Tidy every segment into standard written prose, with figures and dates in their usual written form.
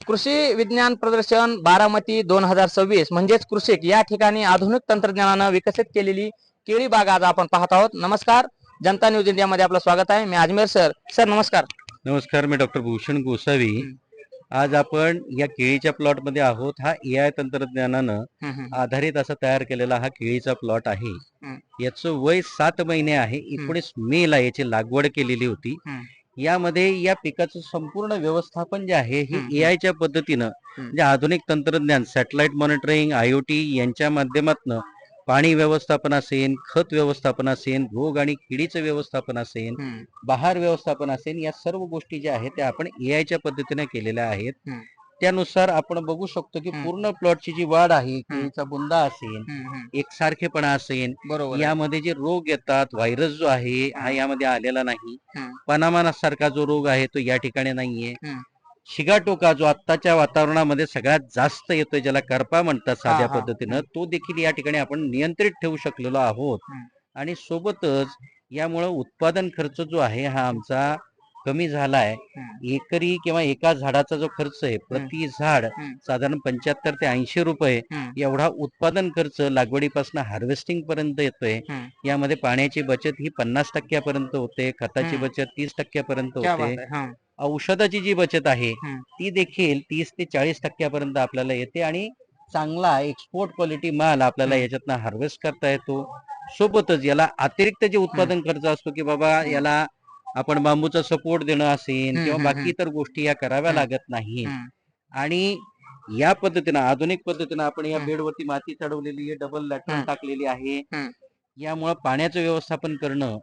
कृषी विज्ञान प्रदर्शन बारामती 2026 म्हणजेच कृषिक या ठिकाणी आधुनिक तंत्रज्ञानानं विकसित केलेली केळी बाग आज आपण पाहत आहोत. नमस्कार, जनता न्यूज इंडिया मध्ये आपलं स्वागत आहे. मी अजमेर सर. सर नमस्कार. नमस्कार, मी डॉक्टर भूषण गोसावी. आज आपण या केळीच्या प्लॉट मध्ये आहोत. हा AI तंत्रज्ञानानं आधारित असा तयार केलेला हा केळीचा प्लॉट आहे. याचं वय 7 महिने आहे. 19 मे ला याची लागवड केलेली होती. यामध्ये या पिकाचं संपूर्ण व्यवस्थापन जे आहे हे AI पद्धतीनं म्हणजे आधुनिक तंत्रज्ञान, सॅटेलाइट मॉनिटरिंग, IoT यांच्या माध्यमातून पाणी व्यवस्थापन असेल, खत व्यवस्थापन असेल, रोग आणि किडीचं व्यवस्थापन असेल, बहार व्यवस्थापन असेल, या सर्व गोष्टी ज्या आहेत त्या आपण AI पद्धतीने केलेल्या आहेत. त्यानुसार आपण बघू शकतो की पूर्ण प्लॉटची जी वाढ आहे, केळीचा बुंदा असेल, एकसारखेपणा असेल, यामध्ये जे रोग येतात, व्हायरस जो आहे हा यामध्ये आलेला नाही. पनामा सारखा जो रोग आहे तो या ठिकाणी नाहीये. शिगाटोका जो आत्ताच्या वातावरणामध्ये सगळ्यात जास्त येतोय, ज्याला करपा म्हणतात साध्या पद्धतीनं, तो देखील या ठिकाणी आपण नियंत्रित ठेवू शकलेलो आहोत. आणि सोबतच यामुळे उत्पादन खर्च जो आहे हा आमचा कमी झालाय. एकरी किंवा एका झाडाचा जो खर्च आहे प्रति झाड साधारण 75 ते 80 रुपये एवढा उत्पादन खर्च लागवडीपासून हार्वेस्टिंग पर्यंत येतोय. यामध्ये पाण्याची बचत ही 50% पर्यंत होते, खताची बचत 30% पर्यंत होते, औषधाची जी बचत आहे ती देखील 30 ते 40% पर्यंत आपल्याला येते आणि चांगला एक्सपोर्ट क्वालिटी माल आपल्याला याच्यातनं हार्वेस्ट करता येतो. सोबतच याला अतिरिक्त जे उत्पादन खर्च असतो की बाबा याला आपण बांबूचा सपोर्ट देणं असेल किंवा बाकी इतर गोष्टी या कराव्या लागत नाही. आणि या पद्धतीनं आधुनिक पद्धतीनं आपण या बेडवरती माती चढवलेली आहे, डबल लॅटरल टाकलेली आहे. यामुळे पाण्याचं व्यवस्थापन करणं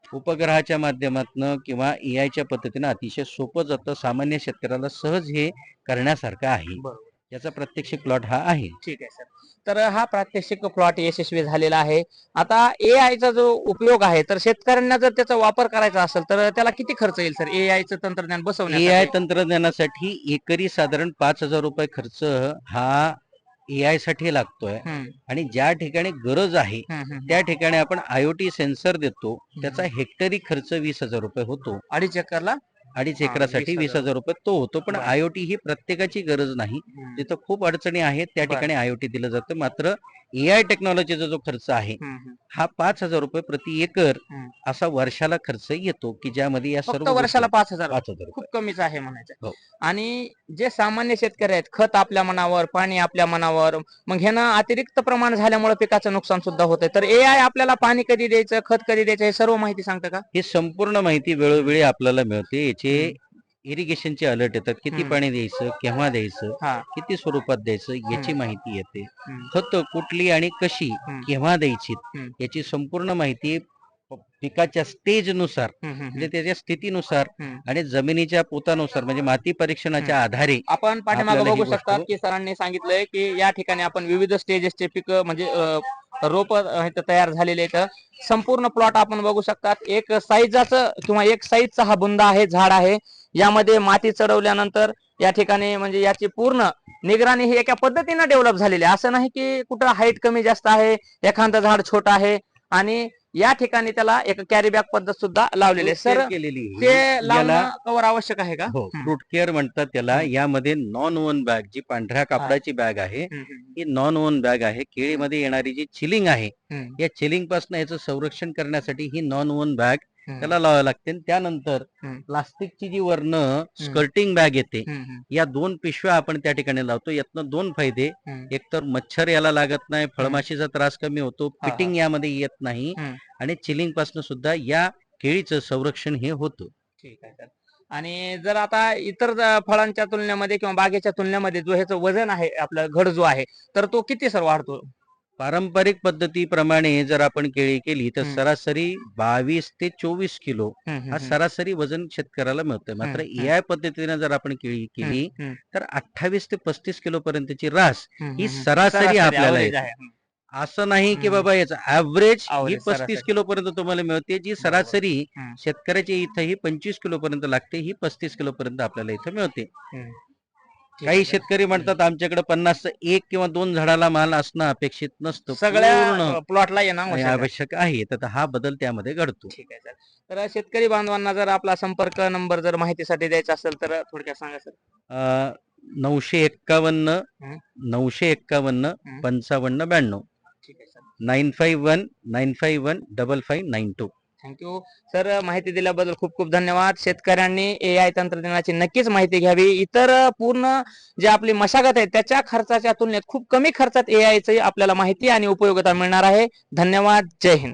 उपग्रहाच्या माध्यमातून किंवा AI पद्धतीनं अतिशय सोपं जातं. सामान्य शेतकऱ्याला सहज हे करण्यासारखं आहे. याचा प्रात्यक्षिक प्लॉट हा आहे. ठीक आहे सर. तर हा प्रात्यक्षिक प्लॉट यशस्वी झालेला आहे. आता AI चा जो उपयोग आहे तर शेतकऱ्यांना जर त्याचा वापर करायचा असेल तर त्याला किती खर्च येईल सर AI चं तंत्रज्ञान बसवण्यासाठी? AI तंत्रज्ञानासाठी एकरी साधारण 5,000 रुपये खर्च हा AI साठी लागतोय. आणि ज्या ठिकाणी गरज आहे त्या ठिकाणी आपण IoT सेन्सर देतो. त्याचा हेक्टरी खर्च 20,000 रुपये होतो. 2.5 एकरला 2.5 एकरासाठी 20,000 रुपये तो होतो. पण IoT ही प्रत्येकाची गरज नाही. जिथं खूप अडचणी आहेत त्या ठिकाणी IoT दिलं जातं. मात्र AI टेक्नॉलॉजीचा जो खर्च आहे हा 5,000 रुपये प्रति एकर असा वर्षाला खर्च येतो, की ज्यामध्ये या सर्व वर्षाला 5,000 5,000 खूप रुपये. कमीच आहे म्हणायचं. आणि जे सामान्य शेतकरी आहेत, खत आपल्या मनावर, पाणी आपल्या मनावर, मग ह्यानं अतिरिक्त प्रमाण झाल्यामुळे पिकाचं नुकसान सुद्धा होतंय. तर AI आपल्याला पाणी कधी द्यायचं, खत कधी द्यायचं हे सर्व माहिती सांगतं का? ही संपूर्ण माहिती वेळोवेळी आपल्याला मिळते. याचे इरिगेशनचे अलर्ट येतात, किती पाणी द्यायचं, केव्हा द्यायचं, किती स्वरूपात द्यायचं याची माहिती येते. खत कुठली आणि कशी केव्हा द्यायची याची संपूर्ण माहिती पिकाच्या स्टेज नुसार म्हणजे त्याच्या स्थितीनुसार आणि जमिनीच्या पोतानुसार म्हणजे माती परीक्षणाच्या आधारे आपण पाठीमागे बघू शकता की सरांनी सांगितलंय की या ठिकाणी आपण विविध स्टेजेसचे पीक म्हणजे रोप तयार झालेले आहेत. संपूर्ण प्लॉट आपण बघू शकतात. एक साईजाचं किंवा एक साईजचा हा बुंदा आहे, झाड आहे. यामध्ये माती चढवल्यानंतर या ठिकाणी म्हणजे याची पूर्ण निगराणी ही एका पद्धतीने डेव्हलप झालेली आहे. असं नाही की कुठं हाईट कमी जास्त आहे, एखादं झाड छोटं आहे. आणि या ठिकाणी त्याला एक कॅरी बॅग पद्धत सुद्धा लावलेली आहे. सर ते लावणं कवर आवश्यक आहे का? हो, फ्रूट केअर म्हणतात त्याला. यामध्ये नॉन ओन बॅग, जी पांढऱ्या कापडाची बॅग आहे ही नॉन ओन बॅग आहे. केळीमध्ये येणारी जी चिलिंग आहे या चिलिंग पासून याचं संरक्षण करण्यासाठी ही नॉन ओन बॅग त्याला लावावी लागते. त्यानंतर प्लास्टिकची जी वर्ण स्कर्टिंग बॅग येते, या 2 पिशव्या आपण त्या ठिकाणी लावतो. यातनं 2 फायदे, एक तर मच्छर याला लागत नाही, फळमाशीचा त्रास कमी होतो, पिटिंग यामध्ये येत नाही आणि चिलिंग पासून सुद्धा या केळीचं संरक्षण हे होतं. ठीक आहे सर. आणि जर आता इतर फळांच्या तुलनेमध्ये किंवा बागेच्या तुलनेमध्ये जो ह्याचं वजन आहे, आपला घड जो आहे, तर तो किती सर वाढतो? पारंपरिक पद्धतीप्रमाणे जर आपण केळी केली तर सरासरी 22 ते 24 किलो हा सरासरी वजन शेतकऱ्याला मिळतोय. मात्र AI पद्धतीने जर आपण केळी केली तर 28 ते 35 किलो पर्यंतची रास ही सरासरी आपल्याला येते. असं नाही की बाबा याचं ऍव्हरेज ही 35 किलो पर्यंत तुम्हाला मिळते, जी सरासरी शेतकऱ्याच्या इथं ही 25 किलो पर्यंत लागते, ही 35 किलो पर्यंत आपल्याला इथं मिळते. काही शेतकरी म्हणतात आमच्याकडे 50 1 किंवा 2 झाडाला माल असणं अपेक्षित नसतं, सगळ्या प्लॉटला येणं आवश्यक आहे. तर हा बदल त्यामध्ये घडतो. ठीक आहे सर. तर शेतकरी बांधवांना जर आपला संपर्क नंबर जर माहितीसाठी द्यायचा असेल तर थोडक्यात सांगा सर. 951 हं. 951 हं. 5592 ठीक आहे सर. 9519515592. Thank you sir. माहिती दिल्याबद्दल खूप खूप धन्यवाद. शेतकऱ्यांनी AI तंत्रज्ञानाची नक्कीच माहिती घ्यावी. इतर पूर्ण जे आपली मशागत आहे त्याच्या खर्चाच्या तुलनेत खूप कमी खर्चात AI ची आपल्याला माहिती आणि उपयोगिता मिळणार आहे. धन्यवाद. जय हिंद.